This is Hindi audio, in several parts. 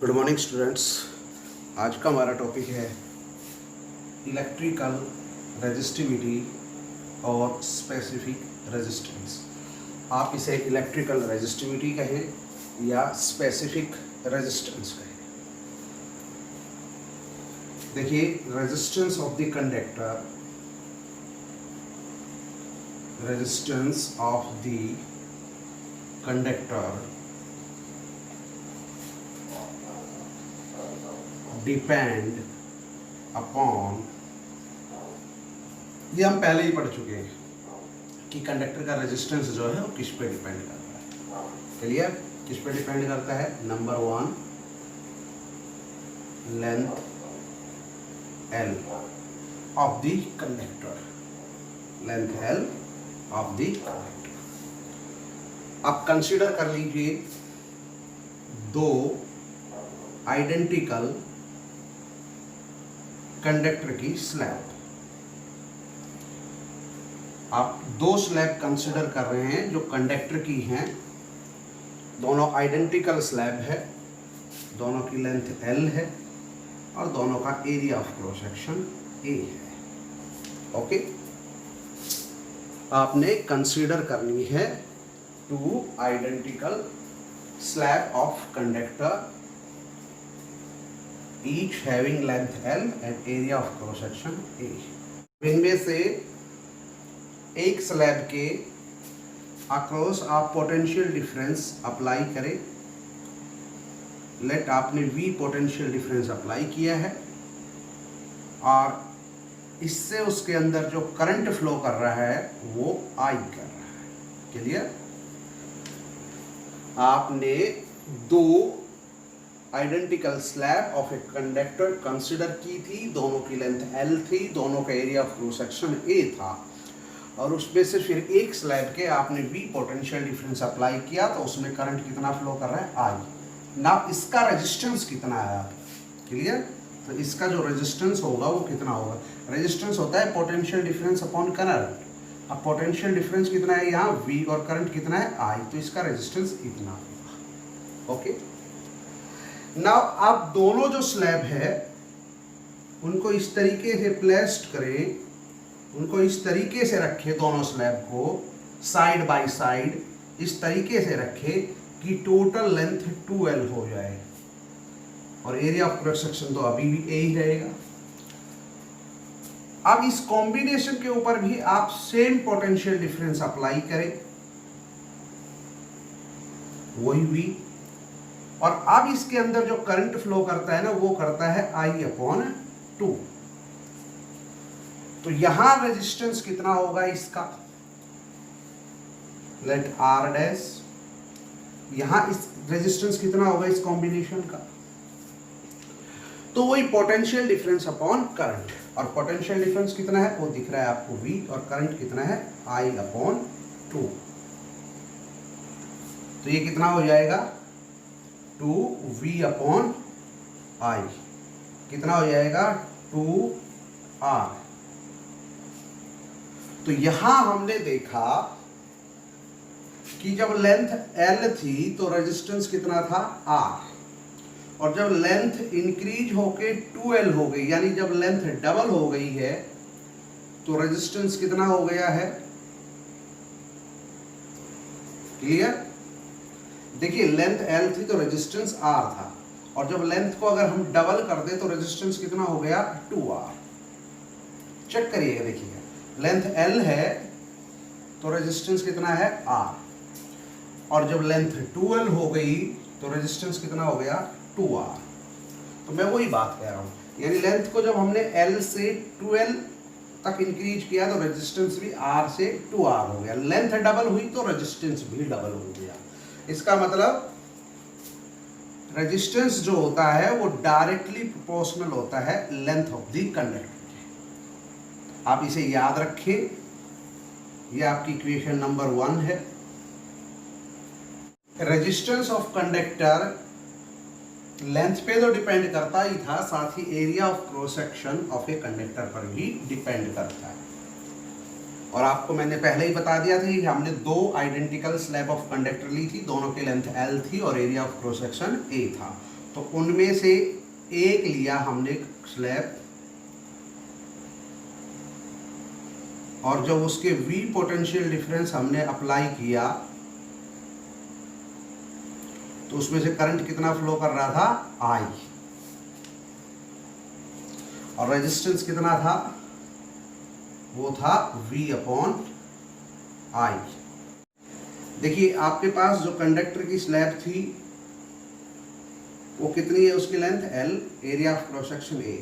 Good morning students. आज का हमारा टॉपिक है इलेक्ट्रिकल रेजिस्टिविटी और स्पेसिफिक रेजिस्टेंस। आप इसे इलेक्ट्रिकल रेजिस्टिविटी कहें या स्पेसिफिक रेजिस्टेंस कहें। देखिए, resistance of the conductor, resistance of the conductor depend upon, ये हम पहले ही पढ़ चुके हैं कि कंडक्टर का रेजिस्टेंस जो है वो किस पे डिपेंड करता है। क्लियर? किस पे डिपेंड करता है? Number 1, length L of the conductor, length L of the conductor. आप कंसीडर कर लीजिए दो आइडेंटिकल कंडक्टर की स्लैब। आप दो स्लैब कंसिडर कर रहे हैं जो कंडक्टर की हैं, दोनों आइडेंटिकल स्लैब है, दोनों की लेंथ L है और दोनों का area of cross section A है। ओके, आपने कंसिडर करनी है two identical slab of conductor each having length L and area of cross section A। इनमें से एक स्लैब के अक्रॉस आप पोटेंशियल डिफरेंस अप्लाई करें। लेट आपने V पोटेंशियल डिफरेंस अप्लाई किया है और इससे उसके अंदर जो करंट फ्लो कर रहा है वो I कर रहा है। क्लियर? आपने दो identical slab of a conductor consider की थी, दोनों की लेंथ L थी, दोनों का area of cross section A था और उसमें से फिर एक स्लैब के आपने V पोटेंशियल डिफरेंस अप्लाई किया तो उसमें करंट कितना फ्लो कर रहा है? I। ना इसका रेजिस्टेंस कितना आया? क्लियर? तो इसका जो रेजिस्टेंस होगा वो कितना होगा? रेजिस्टेंस होता है पोटेंशियल डिफरेंस अपॉन करंट। अब पोटेंशियल डिफरेंस कितना है यहाँ? V और करंट कितना है? I। तो इसका रेजिस्टेंस इतना होगा। ओके, नाउ आप दोनों जो स्लैब है उनको इस तरीके से प्लेस्ड करें, उनको इस तरीके से रखें, दोनों स्लैब को साइड बाय साइड इस तरीके से रखें कि टोटल लेंथ 2L हो जाए और एरिया ऑफ क्रॉस सेक्शन तो अभी भी A ही रहेगा। अब इस कॉम्बिनेशन के ऊपर भी आप सेम पोटेंशियल डिफरेंस अप्लाई करें, वही V, और अब इसके अंदर जो करंट फ्लो करता है ना वो करता है I/2। तो यहां रेजिस्टेंस कितना होगा इसका? लेट R डैश, यहां इस रेजिस्टेंस कितना होगा इस कॉम्बिनेशन का? तो वही पोटेंशियल डिफरेंस अपॉन करंट, और पोटेंशियल डिफरेंस कितना है वो दिख रहा है आपको V, और करंट कितना है I/2। तो ये कितना हो जाएगा? 2V/I। कितना हो जाएगा? 2R। तो यहां हमने देखा कि जब लेंथ L थी तो रेजिस्टेंस कितना था? R। और जब लेंथ इंक्रीज होके 2L हो गई, यानी जब लेंथ डबल हो गई है तो रेजिस्टेंस कितना हो गया है? क्लियर? देखिए, लेंथ L थी तो रेजिस्टेंस R था, और जब लेंथ को अगर हम डबल कर दे तो रेजिस्टेंस कितना हो गया? 2R। चेक करिएगा, देखिएगा, लेंथ L है तो रेजिस्टेंस कितना है? R, और जब लेंथ 2L हो गई तो रेजिस्टेंस कितना हो गया? 2R। तो मैं वही बात कह रहा हूं, यानी लेंथ को जब हमने L से 2L तक इंक्रीज किया तो रेजिस्टेंस भी R से 2R हो गया। लेंथ डबल हुई तो रेजिस्टेंस भी डबल हो गया। इसका मतलब रेजिस्टेंस जो होता है वो डायरेक्टली प्रोपोर्शनल होता है लेंथ ऑफ द कंडक्टर। आप इसे याद रखें, ये आपकी इक्वेशन नंबर 1 है। रेजिस्टेंस ऑफ कंडक्टर लेंथ पे तो डिपेंड करता ही था, साथ ही area of cross section of a conductor पर भी डिपेंड करता है। और आपको मैंने पहले ही बता दिया था कि हमने दो आइडेंटिकल स्लैब ऑफ कंडक्टर ली थी, दोनों की लेंथ L थी और area of cross section A था। तो उनमें से एक लिया हमने स्लैब, और जब उसके V पोटेंशियल डिफरेंस हमने अप्लाई किया तो उसमें से करंट कितना फ्लो कर रहा था, I, और रेजिस्टेंस कितना था, वो था V अपॉन I। देखिए आपके पास जो कंडक्टर की स्लैब थी वो कितनी है, उसकी length L, area of cross section A।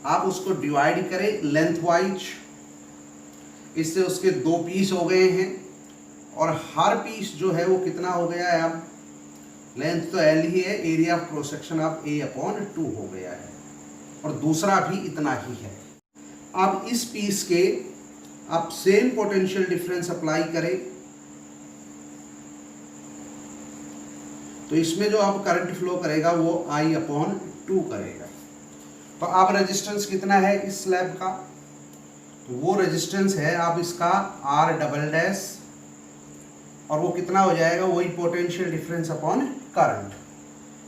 आप उसको डिवाइड करें लेंथ वाइज, इससे उसके दो पीस हो गए हैं, और हर पीस जो है वो कितना हो गया है, अब लेंथ तो L ही है, एरिया ऑफ क्रॉस सेक्शन अब A अपॉन 2 हो गया है, और दूसरा भी इतना ही है। अब इस पीस के आप सेम पोटेंशियल डिफरेंस अप्लाई करें तो इसमें जो आप करंट फ्लो करेगा वो I अपॉन 2 करेगा। तो अब रेजिस्टेंस कितना है इस स्लैब का, तो वो रेजिस्टेंस है अब इसका R डबल डैश, और वो कितना हो जाएगा, वही पोटेंशियल डिफरेंस अपॉन करंट।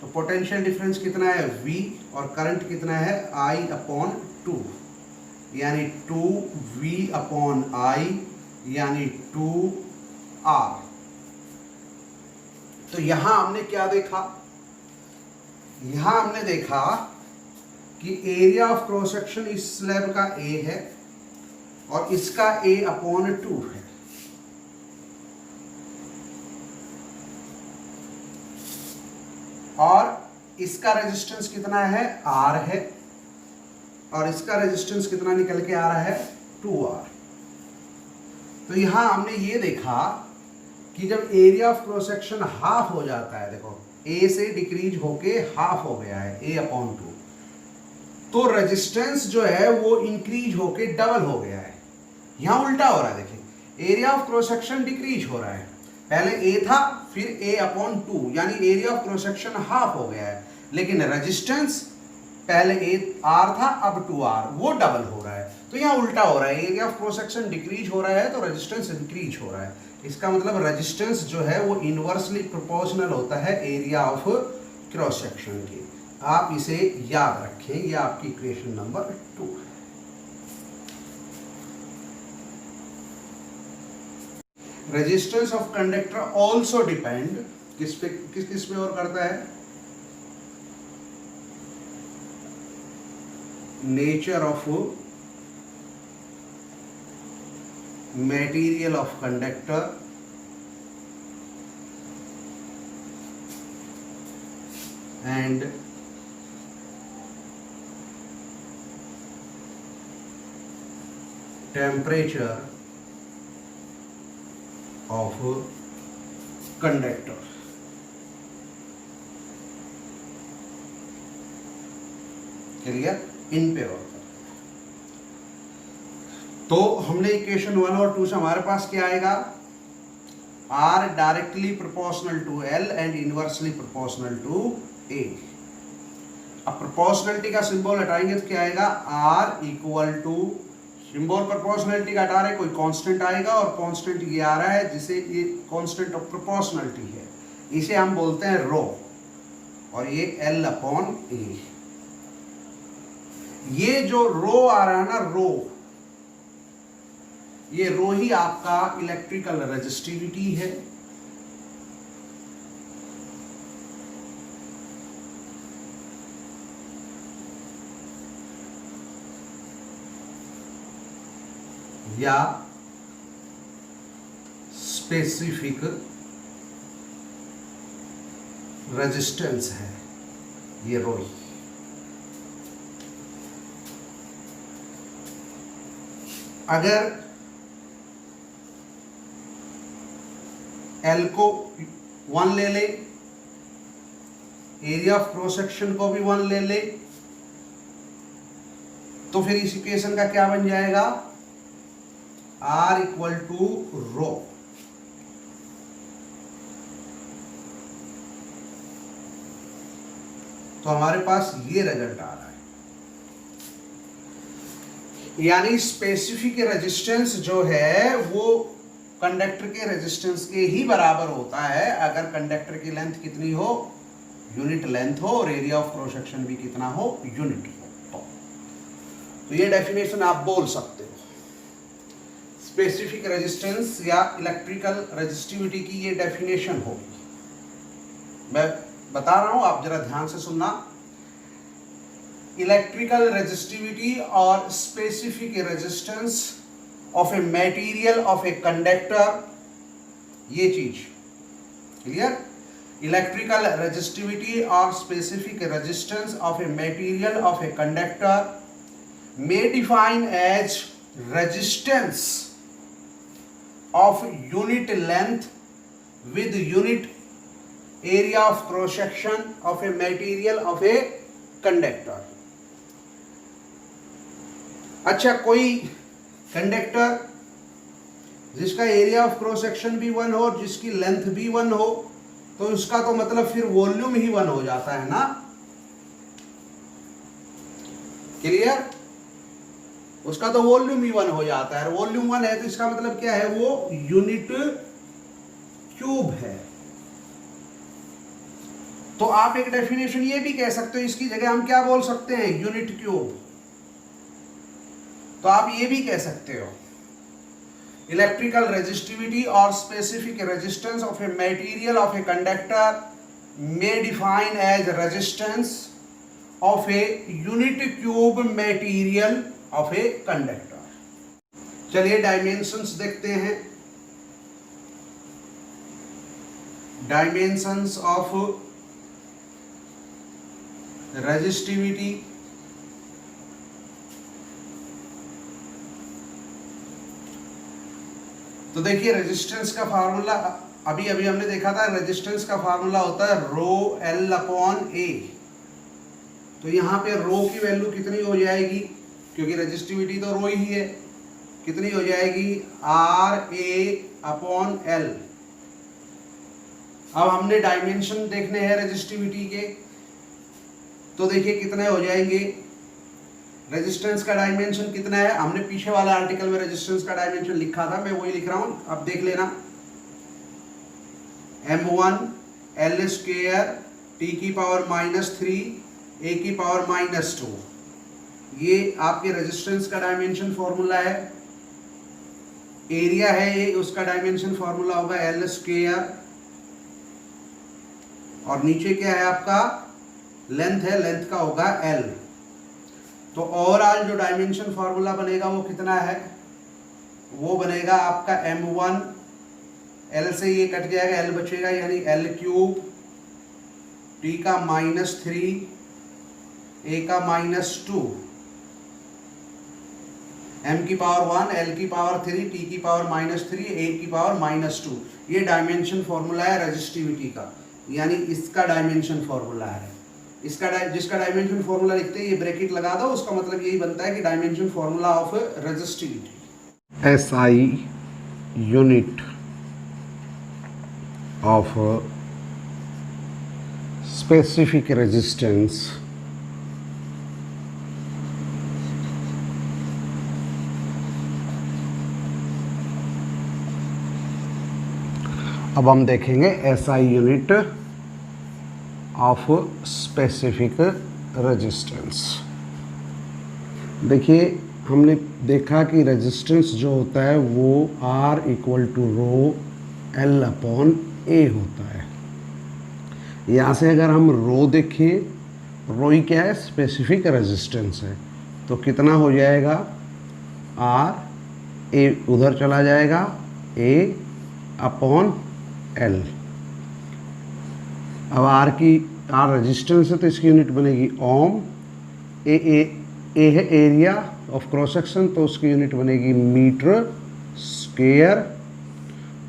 तो पोटेंशियल डिफरेंस कितना है V, और करंट कितना है I अपॉन 2, यानी 2V अपॉन I यानी 2R। तो यहां हमने क्या देखा, यहां हमने देखा कि एरिया ऑफ क्रॉस सेक्शन इस स्लैब का A है और इसका A अपॉन 2 है, और इसका रेजिस्टेंस कितना है, R है, और इसका रेजिस्टेंस कितना निकल के आ रहा है, 2R। तो यहां हमने ये देखा कि जब area of cross section half हो जाता है, देखो A से डिक्रीज होके हाफ हो गया है A अपॉन 2, तो रेजिस्टेंस जो है वो इंक्रीज होके डबल हो गया है। यहां उल्टा हो रहा है, देखिए area of cross section decrease हो रहा है, पहले A था फिर A अपॉन 2, यानी area of cross section half हो गया है, लेकिन रेजिस्टेंस पहले R था अब 2R, वो डबल हो रहा है। तो यहाँ उल्टा हो रहा है, area of cross section decrease हो रहा है तो रेजिस्टेंस इंक्रीज हो रहा है। इसका मतलब रेजिस्टेंस जो है वो इनवर्सली प्रोपोर्शनल होता है एरिया ऑफ क्रॉस सेक्शन के। आप इसे याद रखें, ये आपकी इक्वेशन नंबर 2 है। Resistance of conductor also depend किस पे और करता है, nature of material of conductor and temperature of conductor। Clear, इन पे और तो हमने इक्वेशन 1 और 2 से हमारे पास क्या आएगा, R directly proportional to L and inversely proportional to A। अब प्रोपोर्शनलिटी का सिंबल हटाएंगे तो क्या आएगा, R equal to, symbol proportionality का हटा रहे, कोई कांस्टेंट आएगा और कांस्टेंट ये आ रहा है जिसे ये कांस्टेंट ऑफ प्रोपोर्शनलिटी है, इसे हम बोलते हैं रो, और ये L अपॉन A। ये जो रो आ रहा है ना, रो, ये रो ही आपका इलेक्ट्रिकल रेजिस्टिविटी है। या स्पेसिफिक रेजिस्टेंस है, ये रो ही। अगर L को 1 ले ले, एरिया ऑफ क्रॉस सेक्शन को भी 1 ले ले, तो फिर इस इक्वेशन का क्या बन जाएगा, R इक्वल टू रो। तो हमारे पास ये रिजल्ट आ रहा है, यानी स्पेसिफिक रेजिस्टेंस जो है वो कंडक्टर के रेजिस्टेंस के ही बराबर होता है अगर कंडक्टर की लेंथ कितनी हो, यूनिट लेंथ हो और एरिया ऑफ क्रॉस सेक्शन भी कितना हो, यूनिट हो। तो ये डेफिनेशन आप बोल सकते हो। स्पेसिफिक रेजिस्टेंस या इलेक्ट्रिकल रेजिस्टिविटी की ये डेफिनेशन होगी। मैं बता रहा हूं, आप जरा ध्यान से सुनना। इलेक्ट्रिकल रेजिस्टिविटी और specific resistance of a material of a conductor, ये चीज क्लियर। इलेक्ट्रिकल रेजिस्टिविटी और specific resistance of a material of a conductor may define as resistance of unit length with unit area of cross section of a material of a conductor। अच्छा, कोई कंडक्टर जिसका एरिया ऑफ क्रॉस सेक्शन भी 1 हो और जिसकी लेंथ भी 1 हो, तो उसका तो मतलब फिर वॉल्यूम ही 1 हो जाता है ना, क्लियर। उसका तो वॉल्यूम ही 1 हो जाता है। वॉल्यूम 1 है तो इसका मतलब क्या है, वो यूनिट क्यूब है। तो आप एक डेफिनेशन ये भी कह सकते हो, इसकी जगह हम क्या बोल सकते हैं, यूनिट क्यूब। तो आप ये भी कह सकते हो, इलेक्ट्रिकल रेजिस्टिविटी और specific resistance of a material of a conductor may define as resistance of a unit cube material of a conductor. चलिए डायमेंशंस देखते हैं। डायमेंशंस ऑफ रेजिस्टिविटी, तो देखिए रेजिस्टेंस का फार्मूला अभी हमने देखा था। रेजिस्टेंस का फार्मूला होता है रो एल अपॉन ए। तो यहां पे रो की वैल्यू कितनी हो जाएगी, क्योंकि रेजिस्टिविटी तो रो ही है, कितनी हो जाएगी, आर ए अपॉन एल। अब हमने डायमेंशन देखने हैं रेजिस्टिविटी के, तो देखिए कितने हो जाएंगे। रेजिस्टेंस का डायमेंशन कितना है, हमने पीछे वाले आर्टिकल में रेजिस्टेंस का डायमेंशन लिखा था, मैं वही लिख रहा हूं, अब देख लेना। m1 l स्क्वायर t की पावर -3 a की पावर -2, ये आपके रेजिस्टेंस का डायमेंशन फॉर्मूला है। एरिया है ये, उसका डायमेंशन फॉर्मूला होगा l स्क्वायर, और नीचे क्या है आपका, लेंथ है, लेंथ का होगा l। तो ओवरऑल जो डायमेंशन फॉर्मूला बनेगा वो कितना है, वो बनेगा आपका m1, l से ये कट जाएगा, l बचेगा, यानी l क्यूब t का -3 a का -2, m की पावर 1, l की पावर 3, t की पावर -3, a की पावर -2। ये डायमेंशन फॉर्मूला है रेजिस्टिविटी का, यानी इसका डायमेंशन फॉर्मूला है। इसका जिसका डायमेंशन फॉर्मूला लिखते हैं ये ब्रैकेट लगा दो, उसका मतलब यही बनता है कि dimension formula of resistivity. SI unit of specific resistance अब हम देखेंगे SI unit of specific resistance. देखिए हमने देखा कि रेजिस्टेंस जो होता है वो R = rho L upon A होता है। यहाँ से अगर हम रो देखें, रो ही क्या है, स्पेसिफिक रेजिस्टेंस है, तो कितना हो जाएगा, R, A उधर चला जाएगा, A अपॉन L। अब R रेजिस्टेंस है तो इसकी यूनिट बनेगी ओम। ए है एरिया ऑफ क्रॉस सेक्शन, तो उसकी यूनिट बनेगी मीटर स्क्वायर,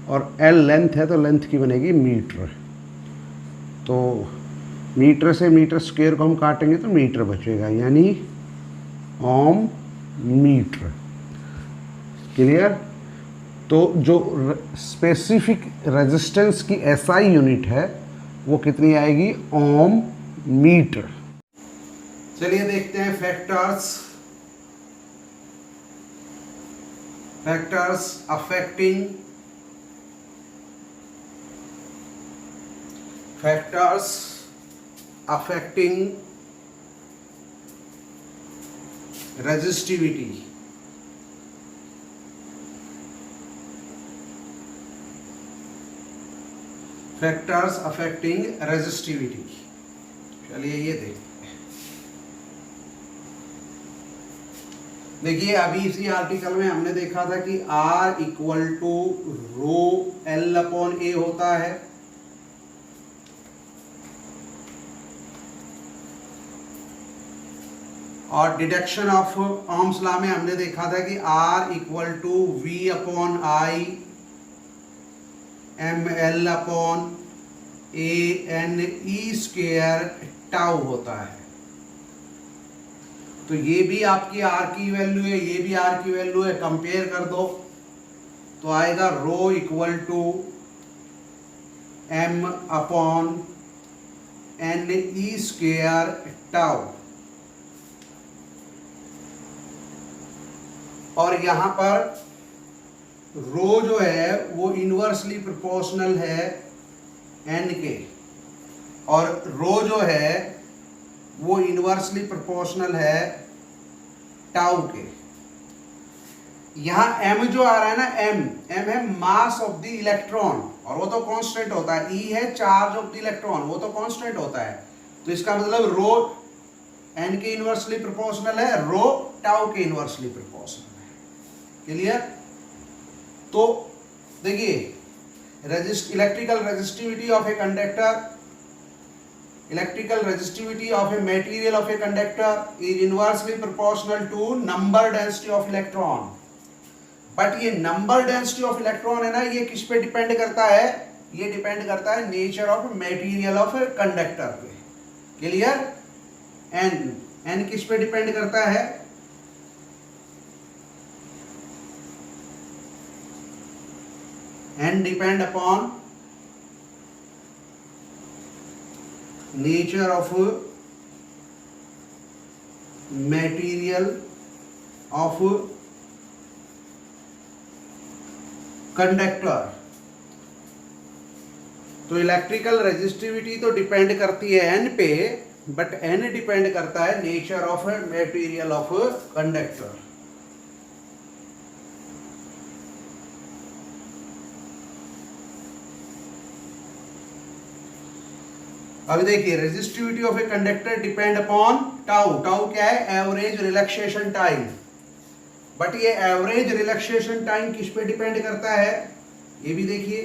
और L लेंथ है तो लेंथ की बनेगी मीटर। तो मीटर से मीटर स्क्वायर को हम काटेंगे तो मीटर बचेगा, यानी ओम मीटर। क्लियर। तो जो स्पेसिफिक रेजिस्टेंस की एसआई यूनिट है वो कितनी आएगी, ओम मीटर। चलिए देखते हैं factors affecting factors affecting resistivity. Factors affecting resistivity. चलिए ये देखिए अभी इसी आर्टिकल में हमने देखा था कि R equal to rho L upon A होता है, और डिडक्शन ऑफ ओम्स लॉ में हमने देखा था कि R equal to V upon I m l upon A n e square tau होता है। तो ये भी आपकी R की वैल्यू है, ये भी R की वैल्यू है, कंपेयर कर दो तो आएगा rho equal to m upon n e square tau, और यहां पर रो जो है वो इनवर्सली प्रोपोर्शनल है एन के, और रो जो है वो इनवर्सली प्रोपोर्शनल है टाउ के। यहां एम जो आ रहा है ना, एम है मास ऑफ द इलेक्ट्रॉन, और वो तो कांस्टेंट होता है। ई है चार्ज ऑफ द इलेक्ट्रॉन, वो तो कांस्टेंट होता है। तो इसका मतलब रो एन के इनवर्सली प्रोपोर्शनल है, रो टाउ के इनवर्सली प्रोपोर्शनल है। क्लियर? तो देखिए electrical resistivity of a conductor, electrical resistivity of a material of a conductor is inversely proportional to number density of electron. but ये number density of electron है ना, ये किस पे डिपेंड करता है? ये डिपेंड करता है nature of material of a conductor पे। क्लियर? एन किस पे डिपेंड करता है? N depend upon nature of material of conductor। तो इलेक्ट्रिकल रेजिस्टिविटी तो डिपेंड करती है एन पे, बट एन डिपेंड करता है nature of material of conductor. अभी देखिए resistivity of a conductor depend upon tau. Tau क्या है? Average relaxation time. बट ये एवरेज रिलैक्सेशन टाइम किस पे डिपेंड करता है? ये भी देखिए,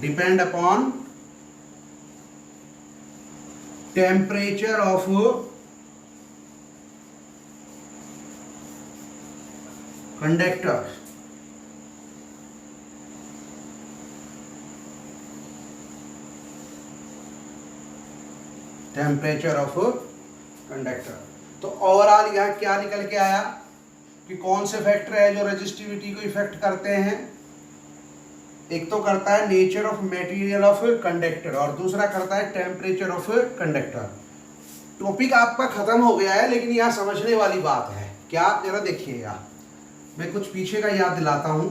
depend upon temperature of conductor. Temperature of conductor. तो ओवरऑल यहां क्या निकल के आया कि कौन से फैक्टर है जो रेजिस्टिविटी को इफेक्ट करते हैं? एक तो करता है nature of material of conductor, और दूसरा करता है टेम्परेचर ऑफ कंडक्टर। टॉपिक आपका खत्म हो गया है, लेकिन यहां समझने वाली बात है। क्या? जरा देखिएगा, मैं कुछ पीछे का याद दिलाता हूं।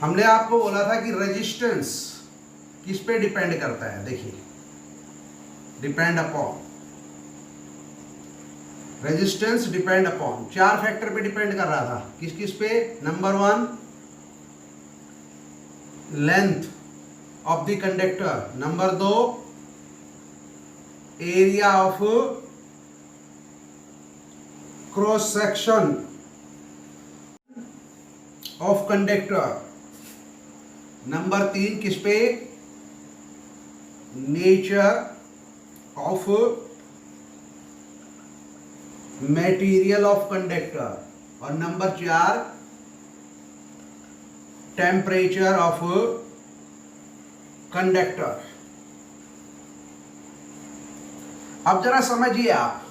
हमने आपको बोला था कि रेजिस्टेंस किस पे डिपेंड करता है? देखिए, depend upon, resistance depend upon, चार फैक्टर पे डिपेंड कर रहा था। किस किस पे? Number 1 length of the conductor, number 2 area of cross section of conductor, number 3 किस पे? Nature of material of conductor, और नंबर 4 टेम्परेचर ऑफ कंडक्टर। अब जरा समझिए आप,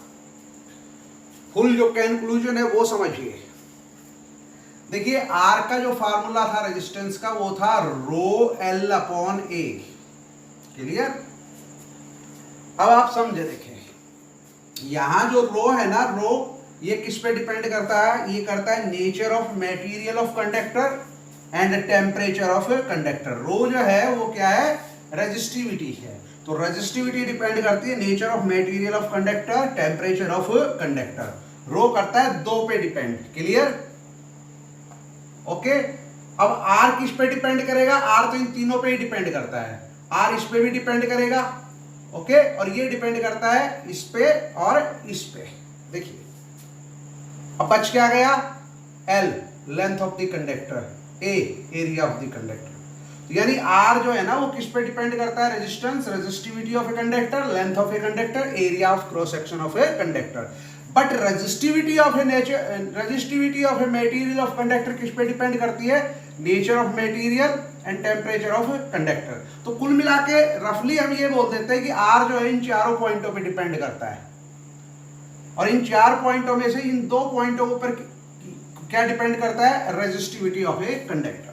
फुल जो कंक्लूजन है वो समझिए। देखिए आर का जो फार्मूला था रेजिस्टेंस का, वो था रो एल अपॉन ए। क्लियर? अब आप समझे, देखें यहां जो रो है ना, रो ये किस पे डिपेंड करता है? ये करता है nature of material of conductor, and temperature of conductor. Rho जो है वो क्या है, रेजिस्टिविटी है। तो रेजिस्टिविटी डिपेंड करती है nature of material of conductor, temperature of conductor. Rho करता है दो पे डिपेंड। क्लियर? ओके। अब आर किस पे डिपेंड करेगा? आर तो इन तीनों पे ही डिपेंड करता है। आर इस पे भी डिपेंड करेगा, ओके, और ये डिपेंड करता है इस पे और इस पे। देखिए अब बच क्या गया? L length of the conductor, A area of the conductor. तो यानी आर जो है ना वो किस पे डिपेंड करता है? Resistance, resistivity of a conductor, length of a conductor, area of cross section of a conductor. But resistivity of a material of conductor किस पे डिपेंड करती है? Nature of material and temperature of conductor. तो कुल मिला के रफली हम ये बोल देते हैं कि आर जो है इन चारों पॉइंटों पे डिपेंड करता है, और इन चार पॉइंटों में से इन दो पॉइंटों पर क्या डिपेंड करता है? Resistivity of a conductor.